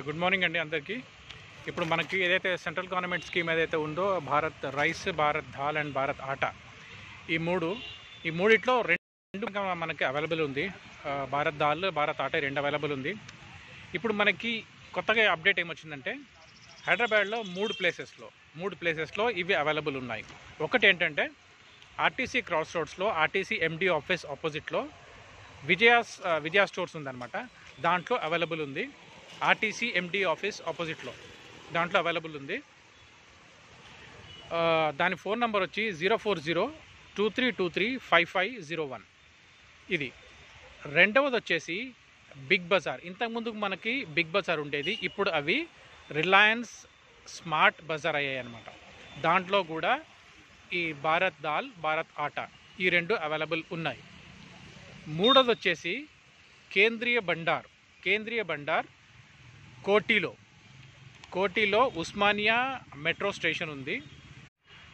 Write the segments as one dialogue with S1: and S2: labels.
S1: Good morning అండి అందరికీ. ఇప్పుడు మనకి ఏదైతే సెంట్రల్ గవర్నమెంట్ స్కీమ్ ఏదైతే ఉందో భారత్ రైస్, భారత్ దాల్ అండ్ భారత్ ఆటా, ఈ మూడిట్లో రెండు మనకి అవైలబుల్ ఉంది. భారత్ దాల్, భారత్ ఆటా రెండు అవైలబుల్ ఉంది. ఇప్పుడు మనకి కొత్తగా అప్డేట్ ఏమొచ్చిందంటే హైదరాబాద్లో మూడు ప్లేసెస్లో ఇవి అవైలబుల్ ఉన్నాయి. ఒకటి ఏంటంటే ఆర్టీసీ క్రాస్ రోడ్స్లో ఆర్టీసీ ఎండి ఆఫీస్ ఆపోజిట్లో విజయ స్టోర్స్ ఉందన్నమాట. దాంట్లో అవైలబుల్ ఉంది. ఆర్టీసీ ఎండి ఆఫీస్ ఆపోజిట్లో దాంట్లో అవైలబుల్ ఉంది. దాని ఫోన్ నెంబర్ వచ్చి 04023235501. ఇది. రెండవది వచ్చేసి బిగ్ బజార్. ఇంతకుముందు మనకి బిగ్ బజార్ ఉండేది, ఇప్పుడు అవి రిలయన్స్ స్మార్ట్ బజార్ అయ్యాయి అన్నమాట. దాంట్లో కూడా ఈ భారత్ దాల్, భారత్ ఆటా ఈ రెండు అవైలబుల్ ఉన్నాయి. మూడోది వచ్చేసి కేంద్రీయ బండార్ కోటిలో ఉస్మానియా మెట్రో స్టేషన్ ఉంది.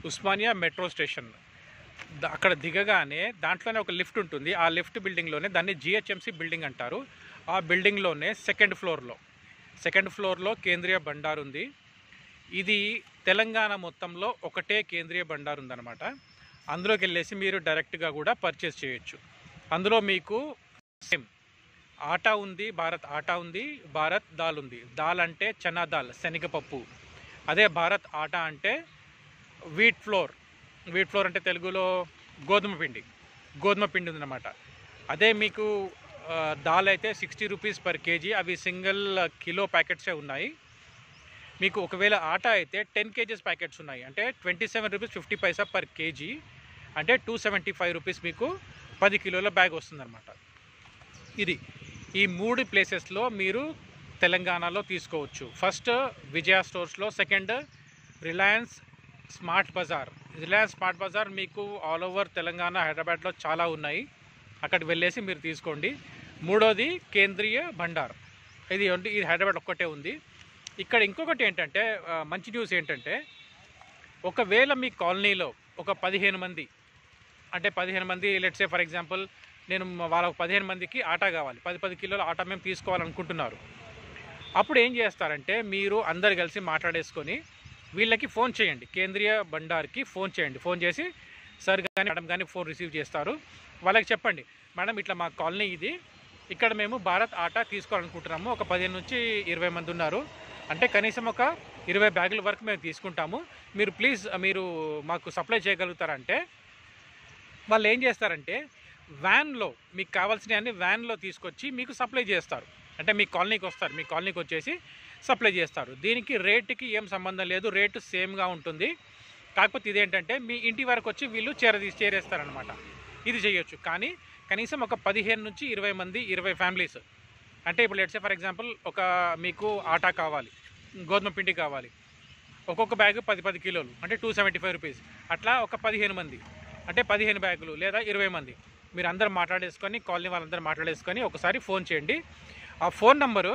S1: ఉస్మానియా మెట్రో స్టేషన్ అక్కడ దిగగానే దాంట్లోనే ఒక లిఫ్ట్ ఉంటుంది. ఆ లిఫ్ట్ బిల్డింగ్లోనే, దాన్ని జిహెచ్ఎంసి బిల్డింగ్ అంటారు, ఆ బిల్డింగ్లోనే సెకండ్ ఫ్లోర్లో కేంద్రీయ బండార్ ఉంది. ఇది తెలంగాణ మొత్తంలో ఒకటే కేంద్రీయ బండార్ ఉందన్నమాట. అందులోకి వెళ్ళేసి మీరు డైరెక్ట్గా కూడా పర్చేస్ చేయొచ్చు. అందులో మీకు సేమ్ ఆటా ఉంది, భారత్ ఆటా ఉంది, భారత్ దాల్ ఉంది. దాల్ అంటే చనా దాల్, శనగపప్పు. అదే భారత్ ఆటా అంటే వీట్ ఫ్లోర్ అంటే తెలుగులో గోధుమ పిండి ఉందన్నమాట. అదే మీకు దాల్ అయితే 60 రూపీస్ పర్ కేజీ. అవి సింగిల్ కిలో ప్యాకెట్సే ఉన్నాయి. మీకు ఒకవేళ ఆటా అయితే 10 కేజీస్ ప్యాకెట్స్ ఉన్నాయి. అంటే 27 రూపీస్ 50 పైసా పర్ కేజీ, అంటే 275 రూపీస్ మీకు 10 కిలోల బ్యాగ్ వస్తుందన్నమాట. ఇది ఈ మూడు ప్లేసెస్లో మీరు తెలంగాణలో తీసుకోవచ్చు. ఫస్ట్ విజయ స్టోర్స్లో, సెకండ్ రిలయన్స్ స్మార్ట్ బజార్ మీకు ఆల్ ఓవర్ తెలంగాణ, హైదరాబాద్లో చాలా ఉన్నాయి. అక్కడికి వెళ్ళేసి మీరు తీసుకోండి. మూడోది కేంద్రీయ బండార్, ఇది హైదరాబాద్ ఒక్కటే ఉంది. ఇక్కడ ఇంకొకటి ఏంటంటే మంచి న్యూస్ ఏంటంటే, ఒకవేళ మీ కాలనీలో ఒక 15 మంది, అంటే 15 మంది లెట్సే ఫర్ ఎగ్జాంపుల్ నేను వాళ్ళకు 15 మందికి ఆటా కావాలి, 10 కిలోల ఆటా మేము తీసుకోవాలనుకుంటున్నారు. అప్పుడు ఏం చేస్తారంటే మీరు అందరు కలిసి మాట్లాడేసుకొని వీళ్ళకి ఫోన్ చేయండి, కేంద్రీయ బండార్కి ఫోన్ చేయండి. ఫోన్ చేసి సార్ కానీ మేడం కానీ ఫోన్ రిసీవ్ చేస్తారు. వాళ్ళకి చెప్పండి, మేడం ఇట్లా మా కాలనీ ఇది, ఇక్కడ మేము భారత్ ఆటా తీసుకోవాలనుకుంటున్నాము, ఒక 15 నుంచి 20 మంది ఉన్నారు, అంటే కనీసం ఒక 20 బ్యాగుల వరకు మేము తీసుకుంటాము, మీరు ప్లీజ్ మీరు మాకు సప్లై చేయగలుగుతారంటే వాళ్ళు ఏం చేస్తారంటే వ్యాన్లో మీకు కావాల్సినవన్నీ వ్యాన్లో తీసుకొచ్చి మీకు సప్లై చేస్తారు. అంటే మీ కాలనీకి వస్తారు, మీ కాలనీకి వచ్చేసి సప్లై చేస్తారు. దీనికి రేటుకి ఏం సంబంధం లేదు, రేటు సేమ్గా ఉంటుంది. కాకపోతే ఇదేంటంటే మీ ఇంటి వరకు వచ్చి వీళ్ళు చేరేస్తారనమాట. ఇది చేయొచ్చు. కానీ కనీసం ఒక 15 నుంచి 20 మంది, 20 ఫ్యామిలీస్, అంటే ఇప్పుడు లెట్సే ఫర్ ఎగ్జాంపుల్ ఒక మీకు ఆటా కావాలి, గోధుమ పిండి కావాలి, ఒక్కొక్క బ్యాగ్ 10 కిలోలు, అంటే 275 రూపీస్. అట్లా ఒక 15 మంది అంటే 15 బ్యాగులు లేదా 20 మంది మీరు అందరూ మాట్లాడేసుకొని, కాలనీ వాళ్ళందరూ మాట్లాడేసుకొని ఒకసారి ఫోన్ చేయండి. ఆ ఫోన్ నంబరు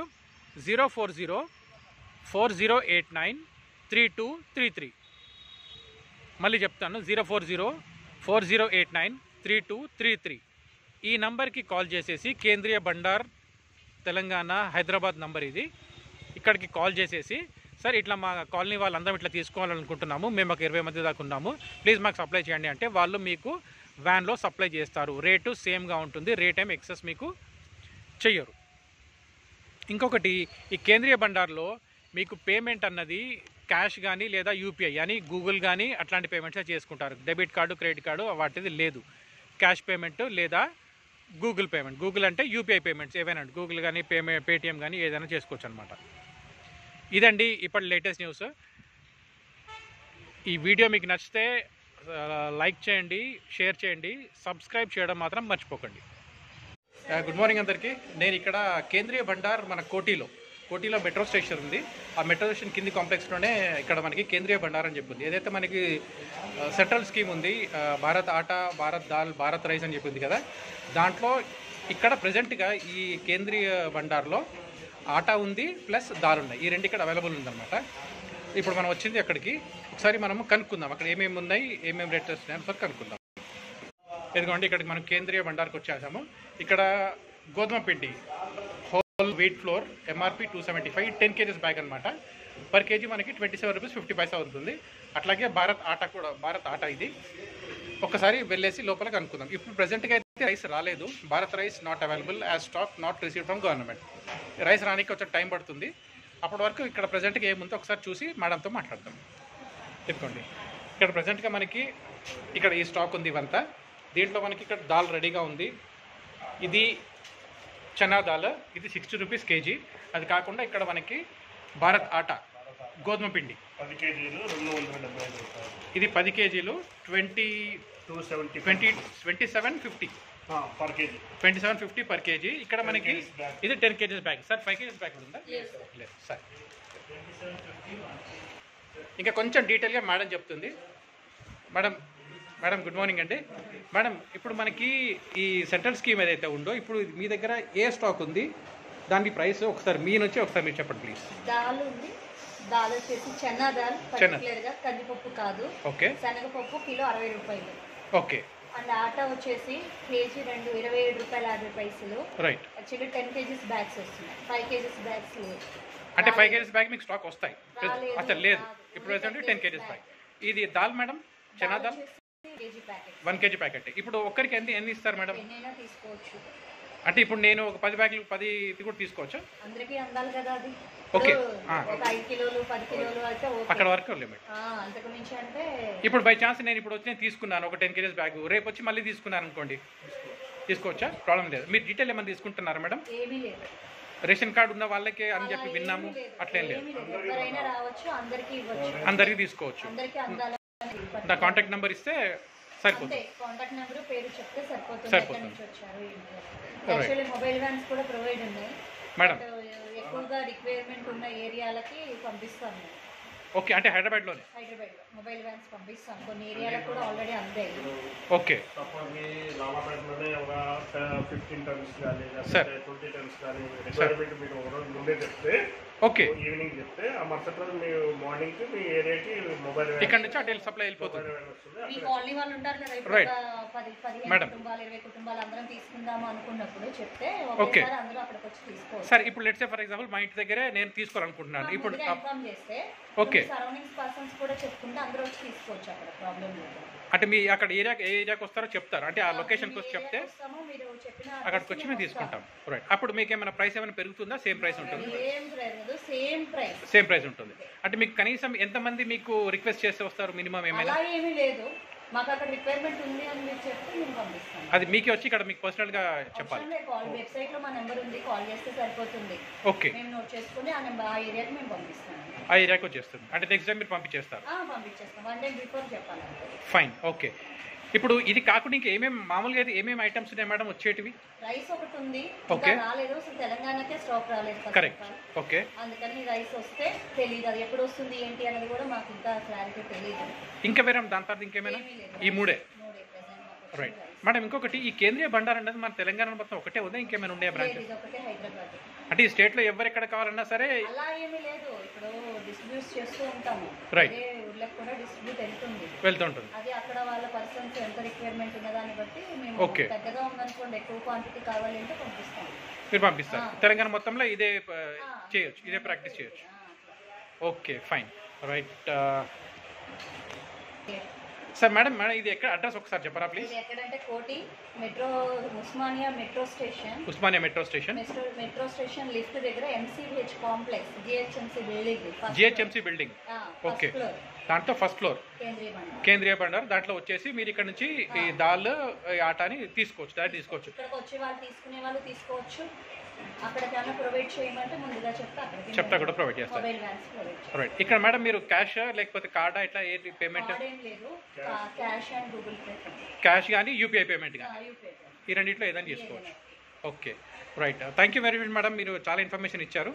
S1: 04040893233. మళ్ళీ చెప్తాను, 04040893233. ఈ నంబర్కి కాల్ చేసేసి కేంద్రీయ బండార్ తెలంగాణ హైదరాబాద్ నంబర్ ఇది, ఇక్కడికి కాల్ చేసేసి సార్ ఇట్లా మా కాలనీ వాళ్ళందరం ఇట్లా తీసుకోవాలనుకుంటున్నాము, మేము ఒక 20 మంది దాకా ఉన్నాము, ప్లీజ్ మాకు సప్లై చేయండి అంటే వాళ్ళు మీకు వ్యాన్లో సప్లై చేస్తారు. రేటు సేమ్గా ఉంటుంది, రేట్ ఏం ఎక్సెస్ మీకు చెయ్యరు. ఇంకొకటి, ఈ కేంద్రీయ బండార్లో మీకు పేమెంట్ అన్నది క్యాష్ కానీ లేదా యూపీఐ కానీ గూగుల్ కానీ అట్లాంటి పేమెంట్సే చేసుకుంటారు. డెబిట్ కార్డు, క్రెడిట్ కార్డు వాటిది లేదు. క్యాష్ పేమెంట్ లేదా గూగుల్ పేమెంట్, గూగుల్ అంటే యూపీఐ పేమెంట్స్ ఏవైనా, గూగుల్ కానీ పేటిఎం కానీ ఏదైనా చేసుకోవచ్చు అనమాట. ఇదండి ఇప్పటి లేటెస్ట్ న్యూస్. ఈ వీడియో మీకు నచ్చితే లైక్ చేయండి, షేర్ చేయండి, సబ్స్క్రైబ్ చేయడం మాత్రం మర్చిపోకండి. గుడ్ మార్నింగ్ అందరికీ. నేను ఇక్కడ కేంద్రీయ బండార్ మన కోటిలో మెట్రో స్టేషన్ ఉంది. ఆ మెట్రో స్టేషన్ కింది కాంప్లెక్స్లోనే ఇక్కడ మనకి కేంద్రీయ బండార్ అని చెప్పింది. ఏదైతే మనకి సెంట్రల్ స్కీమ్ ఉంది, భారత్ ఆటా, భారత్ దాల్, భారత్ రైస్ అని చెప్పింది కదా, దాంట్లో ఇక్కడ ప్రజెంట్గా ఈ కేంద్రీయ బండార్లో ఆటా ఉంది ప్లస్ దాల్ ఉన్నాయి. ఈ రెండు ఇక్కడ అవైలబుల్ ఉందన్నమాట. ఇప్పుడు మనం వచ్చింది అక్కడికి, ఒకసారి మనము కనుక్కుందాం అక్కడ ఏమేమి ఉన్నాయి, ఏమేమి రేట్స్ వస్తున్నాయి ఒకసారి కనుక్కుందాం. ఎందుకంటే ఇక్కడికి మనం కేంద్రీయ బండార్కి వచ్చేసాము. ఇక్కడ గోధుమ పిండి wheat flour MRP 275, 10 kgs bag అనమాట. పర్ కేజీ మనకి 27 రూపీస్ 50 పైసా అవుతుంది. అట్లాగే భారత్ ఆటా కూడా, భారత్ ఆటా ఇది ఒకసారి వెళ్ళేసి లోపల కనుక్కుందాం. ఇప్పుడు ప్రజెంట్గా అయితే రైస్ రాలేదు. Bharat rice not available as stock not receive from government. Rice రానికి కొంచెం టైం పడుతుంది. అప్పటి వరకు ఇక్కడ ప్రజెంట్గా ఏముందో ఒకసారి చూసి మేడంతో మాట్లాడతాం. చెప్పుకోండి. ఇక్కడ ప్రజెంట్గా మనకి ఇక్కడ ఈ స్టాక్ ఉంది ఇవంతా. దీంట్లో మనకి ఇక్కడ దాల్ రెడీగా ఉంది. ఇది చనా దాల్, ఇది 60 రూపీస్ కేజీ. అది కాకుండా ఇక్కడ మనకి భారత్ ఆటా గోధుమ పిండి
S2: 10 కేజీలు 275 రూపాయలు.
S1: ఇది 10 కేజీలు 2750
S2: పర్ కేజీ,
S1: 2750 పర్ కేజీ. ఇక్కడ మనకి ఇది 10 kgs bag. Sir 5 kgs bag ఉందా? లేదు సార్. ఇంకా కొంచెం డీటెయిల్గా మేడం చెప్తుంది. మేడం గుడ్ మార్నింగ్ అండి. మేడం, ఇప్పుడు మనకి ఈ సెంట్రల్ స్కీమ్ ఏదైతే ఉందో, ఇప్పుడు మీ దగ్గర ఏ స్టాక్ ఉంది, దాని ప్రైస్ ఒకసారి మీ నుంచి ఒకసారి మీరు చెప్పండి ప్లీజ్.
S3: దాల్ ఉంది. దాల్ వచ్చేసి చన్నా దాల్, పర్టికులర్గా కందిపప్పు కాదు.
S1: ఓకే.
S3: శనగపప్పు కిలో 60 రూపాయలు.
S1: ఓకే.
S3: అండ్ ఆటా వచ్చేసి కేజీ 27 రూపాయలు 50 పైసలు.
S1: రైట్.
S3: యాక్చువల్లీ 10 kgs బ్యాగ్స్ వస్తున్నాయి, 5 kgs బ్యాగ్స్ లేవు.
S1: అంటే 5 kgs బ్యాగ్ మీకు స్టాక్ వస్తాయి? అసలు లేదు. ఇప్పుడు ఏంటంటే 10 kgs బ్యాగ్. ఇది dal madam, chana dal 1 kg packet. ఇప్పుడు ఒక్కరికి ఎన్ని ఇస్తారు మేడం?
S3: ఎన్నైనా తీసుకోవచ్చు.
S1: అంటే ఇప్పుడు నేను ఒక 10 బ్యాగులు 10 కూడా తీసుకోవచ్చా?
S3: అందరికీ అందాలి కదా అది.
S1: ఓకే.
S3: ఒక 5 కిలోలు 10 కిలోలు అయితే
S1: అక్కడ వరకు లిమిట్.
S3: అంతకు మించి అంటే
S1: ఇప్పుడు బై ఛాన్స్ నేను ఇప్పుడు వచ్చి తీసుకున్నాను ఒక 10 kgs బ్యాగ్, రేపు వచ్చి మళ్ళీ తీసుకున్నాను అనుకోండి, తీసుకోవచ్చా? ప్రాబ్లం లేదు. మీరు డీటెయిల్ ఏమైనా తీసుకుంటున్నారా మేడం?
S3: ఏమీ లేదు.
S1: రేషన్ కార్డు ఉన్న వాళ్ళకే అని చెప్పి విన్నాము, అట్లేం లేదు.
S3: ఎవరైనా రావచ్చు, అందరికీ ఇవ్వచ్చు,
S1: అందరికీ తీసుకోవచ్చు.
S3: అందరికీ అందాలి.
S1: నా కాంటాక్ట్ నెంబర్ ఇస్తే సరిపోతుంది.
S3: కాంటాక్ట్ నెంబర్, పేరు చెప్తే సరిపోతుంది.
S1: సరిపోతుంది.
S3: ఎక్కడి నుంచి వచ్చారు యాక్చువల్లీ మొబైల్ వ్యాన్స్ కూడా ప్రొవైడ్ ఉన్నాయి
S1: మేడం.
S3: ఎక్కువగా రిక్వైర్మెంట్ ఉన్న ఏరియాలకి పంపిస్తాము.
S1: ఓకే. అంటే హైదరాబాద్లోనే
S3: హైదరాబాద్లో మొబైల్ వ్యాన్స్ పంపిస్తాం. కొన్ని ఏరియాలకు కూడా ఆల్రెడీ అందాయి.
S1: ఓకే.
S2: తప్పకి లాభాపేటలోనే ఒక 15 టన్స్ కానీ,
S1: సార్
S2: 20 టన్స్ కానీ రిక్వైర్మెంట్ మీరు ఒక రోజు ముందే చెప్తే,
S1: ఓకే,
S2: ఈవినింగ్ చెప్తే ఆ మరుసటి రోజు మీ మార్నింగ్ కి మీ ఏరియాకి మొబైల్
S1: ఇక్కడ నుంచి అటు సప్లై వెళ్ళిపోతుంది.
S3: మీ కాలనీ వాళ్ళు ఉంటారు కదా, ఇప్పుడు 10-15 కుటుంబాలు 20 కుటుంబాలు అందరం తీసుకుందాము అనుకున్నప్పుడు చెప్తే ఒకేసారి అందరూ అక్కడికి వచ్చి తీసుకోవచ్చు.
S1: సార్ ఇప్పుడు లెట్స్ సే ఫర్ ఎగ్జాంపుల్ మా ఇంటి దగ్గరే నేను తీసుకోవాలనుకుంటున్నాను. ఇప్పుడు
S3: ఇన్ఫార్మ్ చేస్తే
S1: ఓకే,
S3: సరౌండింగ్స్ పర్సన్స్ కూడా చెప్పుకుంటే అందరూ వచ్చి తీసుకోవచ్చు. అక్కడ ప్రాబ్లం లేదు.
S1: అంటే మీ అక్కడ ఏ ఏరియాకి వస్తారో చెప్తారు, అంటే ఆ లొకేషన్కి వచ్చి చెప్తే అక్కడికి వచ్చి మేము తీసుకుంటాం. రైట్. అప్పుడు మీకు ఏమైనా ప్రైస్ ఏమైనా పెరుగుతుందా? సేమ్ ప్రైస్ ఉంటుంది? సేమ్ ప్రైస్ ఉంటుంది. అంటే మీకు కనీసం ఎంతమంది మీకు రిక్వెస్ట్ చేస్తే వస్తారు మినిమం ఏమైనా?
S3: ఏమీ లేదు, మాకు అక్కడ రిక్వైర్మెంట్ ఉంది అని మీరు చెప్తే మేము పంపిస్తాం.
S1: అది మీకే వచ్చి ఇక్కడ మీకు పర్సనల్గా చెప్పాలి?
S3: వెబ్సైట్ లో మా నెంబర్ ఉంది, కాల్ చేస్తే సరిపోతుంది.
S1: ఓకే.
S3: మేము నోట్ చేసుకుని ఆ నెంబర్ ఆ ఏరియాకి మేము పంపిస్తాం.
S1: ఆ ఏరియాకి వచ్చేస్తుంది. అంటే నెక్స్ట్ టైం మీరు పంపించేస్తారు?
S3: పంపించేస్తాం. 1 day బిఫోర్ చెప్పాలి.
S1: ఫైన్. ఓకే. ఇప్పుడు ఇది కాకుండా ఇంకా ఏమేమి మామూలుగా అయితే ఏమేమి ఐటమ్స్ ఉన్నాయి మేడం వచ్చేటివి?
S3: రైస్ ఒకటి ఉంది,
S1: ఓకే,
S3: రాలేదు. అసలు తెలంగాణకే స్టాక్ రాలేదు.
S1: కరెక్ట్. ఓకే.
S3: అందుకని రైస్ వస్తే తెలియదు, అది ఎప్పుడు వస్తుంది ఏంటి అనేది కూడా మాకు ఇంకా క్లారిటీ తెలియదు.
S1: ఇంకా వేరే దాని తర్వాత ఇంకేమైనా? ఈ మూడే. Right madam. ఇంకొకటి, ఈ కేంద్రీయ బండార్ అనేది మన తెలంగాణ మొత్తం ఒకటే ఉందా, ఇంకేమైనా ఉన్నాయా బ్రాంచెస్?
S3: హైదరాబాద్.
S1: అంటే ఈ స్టేట్ లో ఎవరు ఎక్కడ కావాలన్నా సరే
S3: అలా ఏమీ లేదు. ఇప్పుడు డిస్ట్రిబ్యూట్ చేస్తూ ఉంటాము.
S1: రైట్.
S3: ఊళ్ళకి కూడా డిస్ట్రిబ్యూట్
S1: వెళ్తుంటుంది.
S3: అది అక్కడ వాళ్ళ పర్సన్స్ ఎంత రిక్వైర్మెంట్ ఉన్న దాన్ని బట్టి మేము
S1: ఓకే,
S3: పెద్దగా ఉందనుకోండి, ఎక్కువ క్వాంటిటీ కావాలి అంటే పంపిస్తాం.
S1: మీరు పంపిస్తారు. తెలంగాణ మొత్తంలో ఇదే చేయొచ్చు, ఇదే ప్రాక్టీస్ చేయొచ్చు. Okay, fine. Right. Sir madam, ఇది ఎక్కడ అడ్రస్ ఒకసారి చెప్పరా ప్లీజ్?
S3: ఇది ఎక్కడంటే Koti metro, Osmania metro station.
S1: Osmania metro station.
S3: Metro station lift దగ్గర MCH complex, GHMC building.
S1: GHMC building. Okay. దాంట్లో ఫస్ట్ ఫ్లోర్ కేంద్రీయ బండార్. దాంట్లో వచ్చేసి మీరు ఇక్కడ నుంచి ఈ దాల్ ఆటాని తీసుకోవచ్చు, డైరెక్ట్ తీసుకోవచ్చు.
S3: ఇక్కడికి వచ్చి వాళ్ళు తీసుకునే వాళ్ళు తీసుకోవచ్చు. అక్కడికైనా ప్రొవైడ్ చేయమంటే ముందుగా
S1: చెప్తా కూడా ప్రొవైడ్ చేస్తారు. రైట్. ఇక్కడ మేడం మీరు క్యాష్ లేకపోతే కార్డా, ఇట్లా ఏ పేమెంట్? క్యాష్ కానీ యూపీఐ పేమెంట్ కానీ, ఈ రెండింటిలో ఏదైనా తీసుకోవచ్చు. Okay, right. Thank you very much madam, మీరు చాలా ఇన్ఫర్మేషన్ ఇచ్చారు.